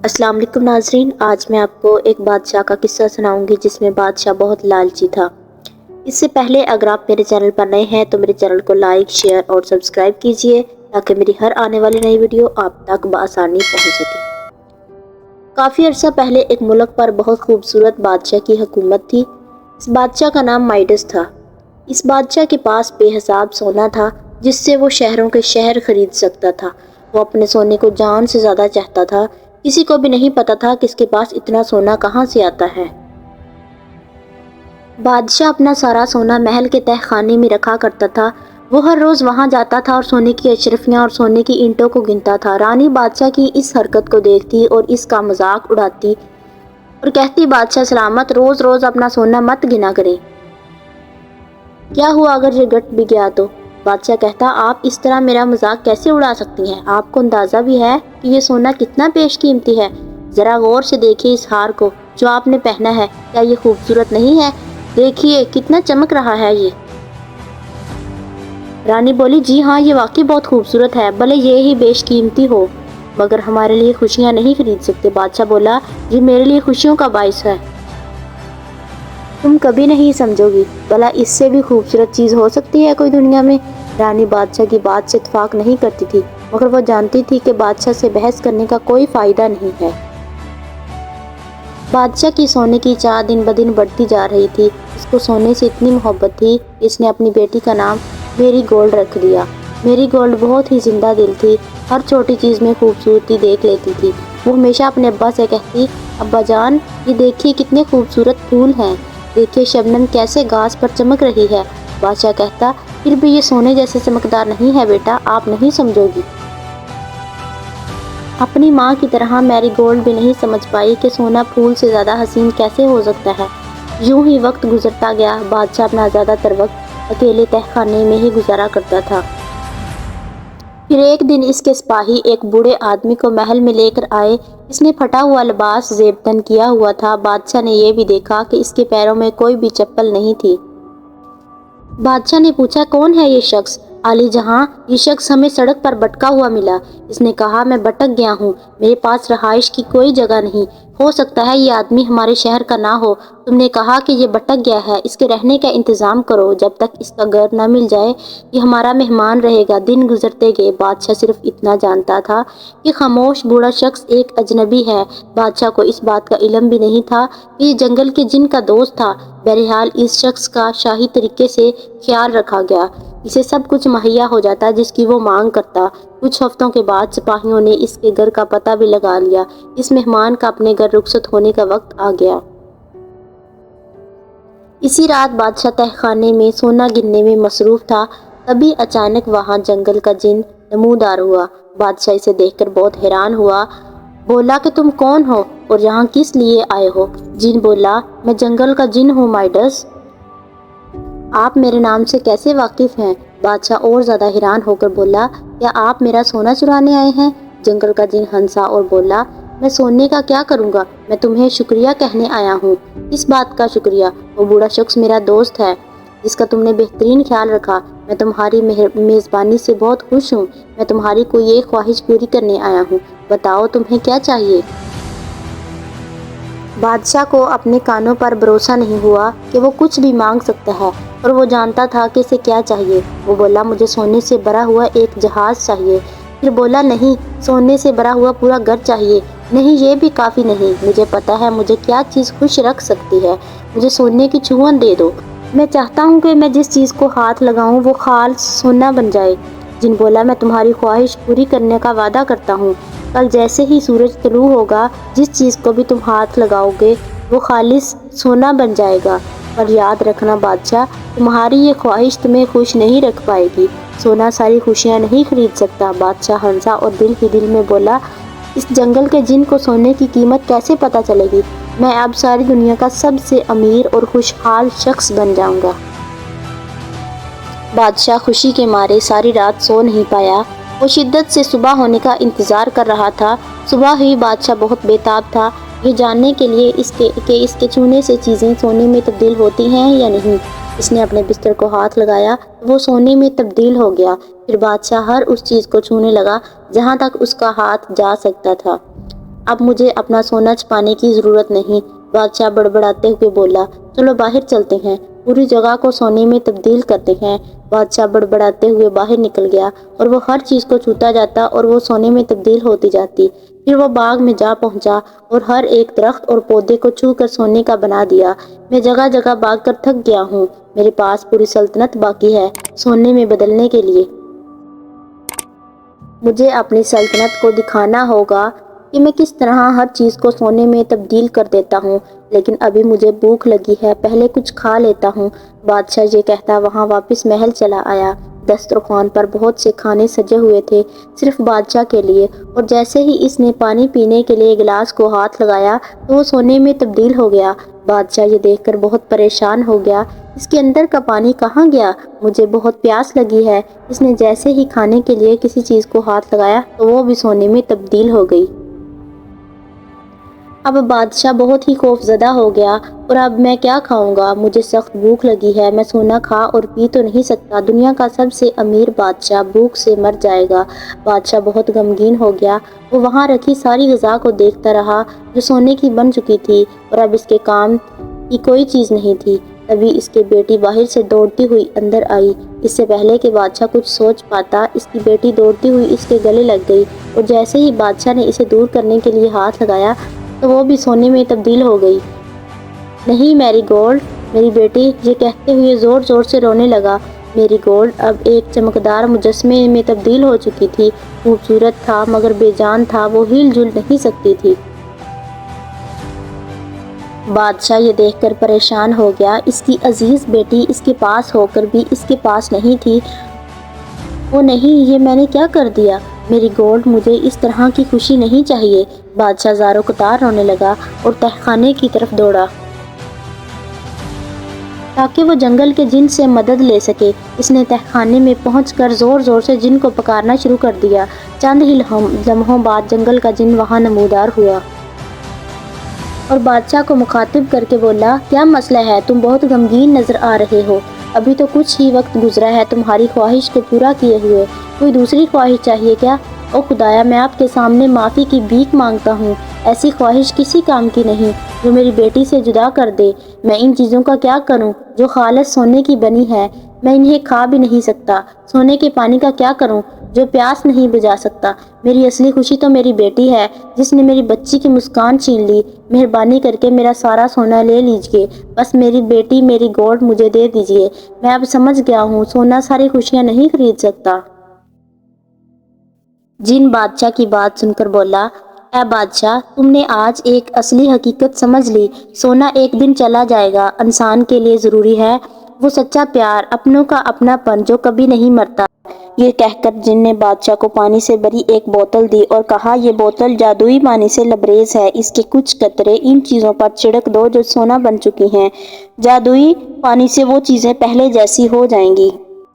السلام علیکم ناظرین، آج میں آپ کو ایک بادشاہ کا قصہ سناؤں گی جس میں بادشاہ بہت لالچی تھا۔ اس سے پہلے اگر آپ میرے چینل پر نئے ہیں تو میرے چینل کو لائک، شیئر اور سبسکرائب کیجئے تاکہ میری ہر آنے والی نئی ویڈیو آپ تک بآسانی پہنچ سکے۔ کافی عرصہ پہلے ایک ملک پر بہت خوبصورت بادشاہ کی حکومت تھی۔ اس بادشاہ کا نام مائڈس تھا۔ اس بادشاہ کے پاس بے حساب سونا تھا جس سے وہ شہروں کے شہر خرید سکتا تھا۔ وہ اپنے سونے کو جان سے زیادہ چاہتا تھا۔ کسی کو بھی نہیں پتا تھا کہ اس کے پاس اتنا سونا کہاں سے آتا ہے۔ بادشاہ اپنا سارا سونا محل کے تہ خانے میں رکھا کرتا تھا۔ وہ ہر روز وہاں جاتا تھا اور سونے کی اشرفیاں اور سونے کی اینٹوں کو گنتا تھا۔ رانی بادشاہ کی اس حرکت کو دیکھتی اور اس کا مذاق اڑاتی اور کہتی، بادشاہ سلامت، روز روز اپنا سونا مت گنا کریں۔ کیا ہوا اگر یہ گٹ بھی گیا تو؟ بادشاہ کہتا، آپ اس طرح میرا مذاق کیسے اڑا سکتی ہیں؟ آپ کو اندازہ بھی ہے کہ یہ سونا کتنا بیش قیمتی ہے؟ ذرا غور سے دیکھیے اس ہار کو جو آپ نے پہنا ہے، کیا یہ خوبصورت نہیں ہے؟ دیکھیے کتنا چمک رہا ہے یہ۔ رانی بولی، جی ہاں، یہ واقعی بہت خوبصورت ہے، بھلے یہ ہی بیش قیمتی ہو مگر ہمارے لیے خوشیاں نہیں خرید سکتے۔ بادشاہ بولا، یہ میرے لیے خوشیوں کا باعث ہے۔ تم کبھی نہیں سمجھو گی، بھلا اس سے بھی خوبصورت چیز ہو سکتی ہے کوئی دنیا میں؟ رانی بادشاہ کی بات سے اتفاق نہیں کرتی تھی مگر وہ جانتی تھی کہ بادشاہ سے بحث کرنے کا کوئی فائدہ نہیں ہے۔ بادشاہ کی سونے کی چاہ دن بدن بڑھتی جا رہی تھی۔ اس کو سونے سے اتنی محبت تھی کہ اس نے اپنی بیٹی کا نام میری گولڈ رکھ دیا۔ میری گولڈ بہت ہی زندہ دل تھی، ہر چھوٹی چیز میں خوبصورتی دیکھ لیتی تھی۔ وہ ہمیشہ اپنے ابا سے کہتی، ابا جان، یہ دیکھیے کتنے خوبصورت پھول ہیں، دیکھیے شبنم کیسے گھاس پر چمک رہی ہے۔ بادشاہ کہتا، پھر بھی یہ سونے جیسے چمکدار نہیں ہے بیٹا، آپ نہیں سمجھو گی۔ اپنی ماں کی طرح میری گولڈ بھی نہیں سمجھ پائی کہ سونا پھول سے زیادہ حسین کیسے ہو سکتا ہے۔ یوں ہی وقت گزرتا گیا۔ بادشاہ اپنا زیادہ تر وقت اکیلے تہ خانے میں ہی گزارا کرتا تھا۔ پھر ایک دن اس کے سپاہی ایک بوڑھے آدمی کو محل میں لے کر آئے۔ اس نے پھٹا ہوا لباس زیب تن کیا ہوا تھا۔ بادشاہ نے یہ بھی دیکھا کہ اس کے پیروں میں کوئی بھی چپل نہیں تھی۔ بادشاہ نے پوچھا، کون ہے یہ شخص؟ عالی جہاں، یہ شخص ہمیں سڑک پر بھٹکا ہوا ملا۔ اس نے کہا، میں بھٹک گیا ہوں، میرے پاس رہائش کی کوئی جگہ نہیں۔ ہو سکتا ہے یہ آدمی ہمارے شہر کا نہ ہو۔ تم نے کہا کہ یہ بھٹک گیا ہے، اس کے رہنے کا انتظام کرو، جب تک اس کا گھر نہ مل جائے یہ ہمارا مہمان رہے گا۔ دن گزرتے گئے۔ بادشاہ صرف اتنا جانتا تھا کہ خاموش بوڑھا شخص ایک اجنبی ہے۔ بادشاہ کو اس بات کا علم بھی نہیں تھا کہ یہ جنگل کے جن کا دوست تھا۔ بہرحال اس شخص کا شاہی طریقے سے خیال رکھا گیا۔ اسے سب کچھ مہیا ہو جاتا جس کی وہ مانگ کرتا۔ کچھ ہفتوں کے بعد سپاہیوں نے اس کے گھر کا پتہ بھی لگا لیا۔ اس مہمان کا اپنے گھر رخصت ہونے کا وقت آ گیا۔ اسی رات بادشاہ تہ خانے میں سونا گننے میں مصروف تھا۔ تبھی اچانک وہاں جنگل کا جن نمودار ہوا۔ بادشاہ اسے دیکھ کر بہت حیران ہوا۔ بولا کہ تم کون ہو اور یہاں کس لیے آئے ہو؟ جن بولا، میں جنگل کا جن ہوں مائڈس۔ آپ میرے نام سے کیسے واقف ہیں؟ بادشاہ اور زیادہ حیران ہو کر بولا، کیا آپ میرا سونا چرانے آئے ہیں؟ جنگل کا جن ہنسا اور بولا، میں سونے کا کیا کروں گا، میں تمہیں شکریہ کہنے آیا ہوں۔ اس بات کا شکریہ؟ وہ بوڑھا شخص میرا دوست ہے جس کا تم نے بہترین خیال رکھا۔ میں تمہاری میزبانی سے بہت خوش ہوں۔ میں تمہاری کوئی ایک خواہش پوری کرنے آیا ہوں۔ بتاؤ تمہیں کیا چاہیے؟ بادشاہ کو اپنے کانوں پر بھروسہ نہیں ہوا کہ وہ کچھ بھی مانگ سکتا ہے اور وہ جانتا تھا کہ اسے کیا چاہیے۔ وہ بولا، مجھے سونے سے بھرا ہوا ایک جہاز چاہیے۔ پھر بولا، نہیں، سونے سے بھرا ہوا پورا گھر چاہیے۔ نہیں، یہ بھی کافی نہیں، مجھے پتا ہے مجھے کیا چیز خوش رکھ سکتی ہے۔ مجھے سونے کی چوہن دے دو۔ میں چاہتا ہوں کہ میں جس چیز کو ہاتھ لگاؤں وہ خالص سونا بن جائے۔ جن بولا، میں تمہاری خواہش پوری کرنے کا وعدہ کرتا ہوں۔ کل جیسے ہی سورج طلوع ہوگا جس چیز کو بھی تم ہاتھ لگاؤ گے وہ خالص سونا بن جائے گا۔ پر یاد رکھنا بادشاہ، تمہاری یہ خواہش تمہیں خوش نہیں رکھ پائے گی۔ سونا ساری خوشیاں نہیں خرید سکتا۔ بادشاہ ہنسا اور دل ہی دل میں بولا، اس جنگل کے جن کو سونے کی قیمت کیسے پتہ چلے گی؟ میں اب ساری دنیا کا سب سے امیر اور خوشحال شخص بن جاؤں گا۔ بادشاہ خوشی کے مارے ساری رات سو نہیں پایا۔ وہ شدت سے صبح ہونے کا انتظار کر رہا تھا۔ صبح ہی بادشاہ بہت بے تاب تھا یہ جاننے کے لیے کہ اس کے چھونے سے چیزیں سونے میں تبدیل ہوتی ہیں یا نہیں۔ اس نے اپنے بستر کو ہاتھ لگایا تو وہ سونے میں تبدیل ہو گیا۔ پھر بادشاہ ہر اس چیز کو چھونے لگا جہاں تک اس کا ہاتھ جا سکتا تھا۔ اب مجھے اپنا سونا چھپانے کی ضرورت نہیں۔ بادشاہ بڑبڑاتے ہوئے بولا، چلو باہر چلتے ہیں، پوری جگہ کو سونے میں تبدیل کرتے ہیں۔ بادشاہ بڑبڑاتے ہوئے باہر نکل گیا اور وہ ہر چیز کو چھوتا جاتا اور وہ سونے میں تبدیل ہوتی جاتی۔ پھر وہ باغ میں جا پہنچا اور ہر ایک درخت اور پودے کو چھو کر سونے کا بنا دیا۔ میں جگہ جگہ بھاگ کر تھک گیا ہوں، میرے پاس پوری سلطنت باقی ہے سونے میں بدلنے کے لیے۔ مجھے اپنی سلطنت کو دکھانا ہوگا کہ میں کس طرح ہر چیز کو سونے میں تبدیل کر دیتا ہوں، لیکن ابھی مجھے بھوک لگی ہے، پہلے کچھ کھا لیتا ہوں۔ بادشاہ یہ کہتا وہاں واپس محل چلا آیا۔ دسترخوان پر بہت سے کھانے سجے ہوئے تھے صرف بادشاہ کے لیے، اور جیسے ہی اس نے پانی پینے کے لیے گلاس کو ہاتھ لگایا تو وہ سونے میں تبدیل ہو گیا۔ بادشاہ یہ دیکھ کر بہت پریشان ہو گیا، اس کے اندر کا پانی کہاں گیا؟ مجھے بہت پیاس لگی ہے۔ اس نے جیسے ہی کھانے کے لیے کسی چیز کو ہاتھ لگایا تو وہ بھی سونے میں تبدیل ہو گئی۔ اب بادشاہ بہت ہی خوف زدہ ہو گیا، اور اب میں کیا کھاؤں گا؟ مجھے سخت بھوک لگی ہے، میں سونا کھا اور پی تو نہیں سکتا، دنیا کا سب سے امیر بادشاہ بھوک سے مر جائے گا۔ بادشاہ بہت غمگین ہو گیا، وہ وہاں رکھی ساری غذا کو دیکھتا رہا جو سونے کی بن چکی تھی، اور اب اس کے کام کی کوئی چیز نہیں تھی۔ تبھی اس کی بیٹی باہر سے دوڑتی ہوئی اندر آئی۔ اس سے پہلے کہ بادشاہ کچھ سوچ پاتا، اس کی بیٹی دوڑتی ہوئی اس کے گلے لگ گئی، اور جیسے ہی بادشاہ نے اسے دور کرنے کے لیے ہاتھ لگایا تو وہ بھی سونے میں تبدیل ہو گئی۔ نہیں میری گولڈ، میری بیٹی، یہ کہتے ہوئے زور زور سے رونے لگا۔ میری گولڈ اب ایک چمکدار مجسمے میں تبدیل ہو چکی تھی، خوبصورت تھا مگر بے جان تھا، وہ ہل جل نہیں سکتی تھی۔ بادشاہ یہ دیکھ کر پریشان ہو گیا، اس کی عزیز بیٹی اس کے پاس ہو کر بھی اس کے پاس نہیں تھی۔ وہ نہیں، یہ میں نے کیا کر دیا؟ میری گولڈ، مجھے اس طرح کی خوشی نہیں چاہیے۔ بادشاہ زاروں قطار رونے لگا اور تہخانے کی طرف دوڑا تاکہ وہ جنگل کے جن سے مدد لے سکے۔ اس نے تہخانے میں پہنچ کر زور زور سے جن کو پکارنا شروع کر دیا۔ چند ہی لمحوں بعد جنگل کا جن وہاں نمودار ہوا اور بادشاہ کو مخاطب کر کے بولا، کیا مسئلہ ہے؟ تم بہت غمگین نظر آ رہے ہو، ابھی تو کچھ ہی وقت گزرا ہے تمہاری خواہش کو پورا کیے ہوئے، کوئی دوسری خواہش چاہیے کیا؟ او خدایا، میں آپ کے سامنے معافی کی بھیک مانگتا ہوں، ایسی خواہش کسی کام کی نہیں جو میری بیٹی سے جدا کر دے۔ میں ان چیزوں کا کیا کروں جو خالص سونے کی بنی ہے؟ میں انہیں کھا بھی نہیں سکتا۔ سونے کے پانی کا کیا کروں جو پیاس نہیں بجھا سکتا؟ میری اصلی خوشی تو میری بیٹی ہے جس نے میری بچی کی مسکان چھین لی۔ مہربانی کر کے میرا سارا سونا لے لیجئے، بس میری بیٹی، میری گولڈ مجھے دے دیجئے۔ میں اب سمجھ گیا ہوں، سونا ساری خوشیاں نہیں خرید سکتا۔ جن بادشاہ کی بات سن کر بولا، اے بادشاہ، تم نے آج ایک اصلی حقیقت سمجھ لی، سونا ایک دن چلا جائے گا۔ انسان کے لیے ضروری ہے وہ سچا پیار، اپنوں کا اپنا پن جو کبھی نہیں مرتا۔ یہ کہہ کر جن نے بادشاہ کو پانی سے بھری ایک بوتل دی اور کہا، یہ بوتل جادوئی پانی سے لبریز ہے، اس کے کچھ قطرے ان چیزوں پر چھڑک دو جو سونا بن چکی ہیں، جادوئی پانی سے وہ چیزیں پہلے جیسی ہو جائیں گی۔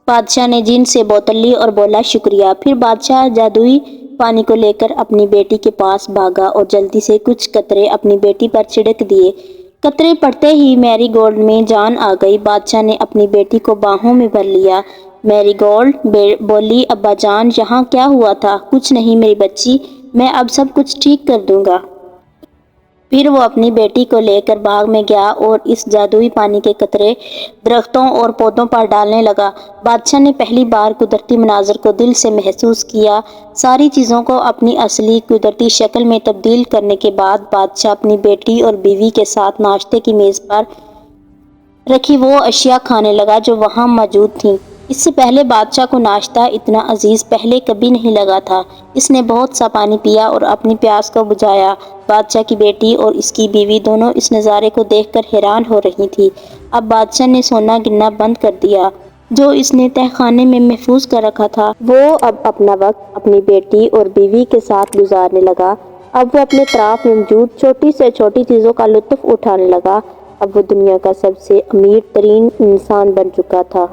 بادشاہ نے جن سے بوتل لی اور بولا، شکریہ۔ پھر بادشاہ جادوئی پانی کو لے کر اپنی بیٹی کے پاس بھاگا اور جلدی سے کچھ قطرے اپنی بیٹی پر چھڑک دیے۔ قطرے پڑتے ہی میری گولڈ میں جان آ گئی۔ بادشاہ نے اپنی بیٹی کو باہوں میں بھر لیا۔ میری گولڈ بولی، ابا جان، یہاں کیا ہوا تھا؟ کچھ نہیں میری بچی، میں اب سب کچھ ٹھیک کر دوں گا۔ پھر وہ اپنی بیٹی کو لے کر باغ میں گیا اور اس جادوئی پانی کے قطرے درختوں اور پودوں پر ڈالنے لگا۔ بادشاہ نے پہلی بار قدرتی مناظر کو دل سے محسوس کیا۔ ساری چیزوں کو اپنی اصلی قدرتی شکل میں تبدیل کرنے کے بعد بادشاہ اپنی بیٹی اور بیوی کے ساتھ ناشتے کی میز پر رکھی وہ اشیاء کھانے لگا جو وہاں موجود تھیں۔ اس سے پہلے بادشاہ کو ناشتہ اتنا عزیز پہلے کبھی نہیں لگا تھا۔ اس نے بہت سا پانی پیا اور اپنی پیاس کو بجھایا۔ بادشاہ کی بیٹی اور اس کی بیوی دونوں اس نظارے کو دیکھ کر حیران ہو رہی تھی۔ اب بادشاہ نے سونا گننا بند کر دیا جو اس نے تہخانے میں محفوظ کر رکھا تھا۔ وہ اب اپنا وقت اپنی بیٹی اور بیوی کے ساتھ گزارنے لگا۔ اب وہ اپنے اطراف موجود چھوٹی سے چھوٹی چیزوں کا لطف اٹھانے لگا۔ اب وہ دنیا کا سب سے امیر ترین انسان بن چکا تھا۔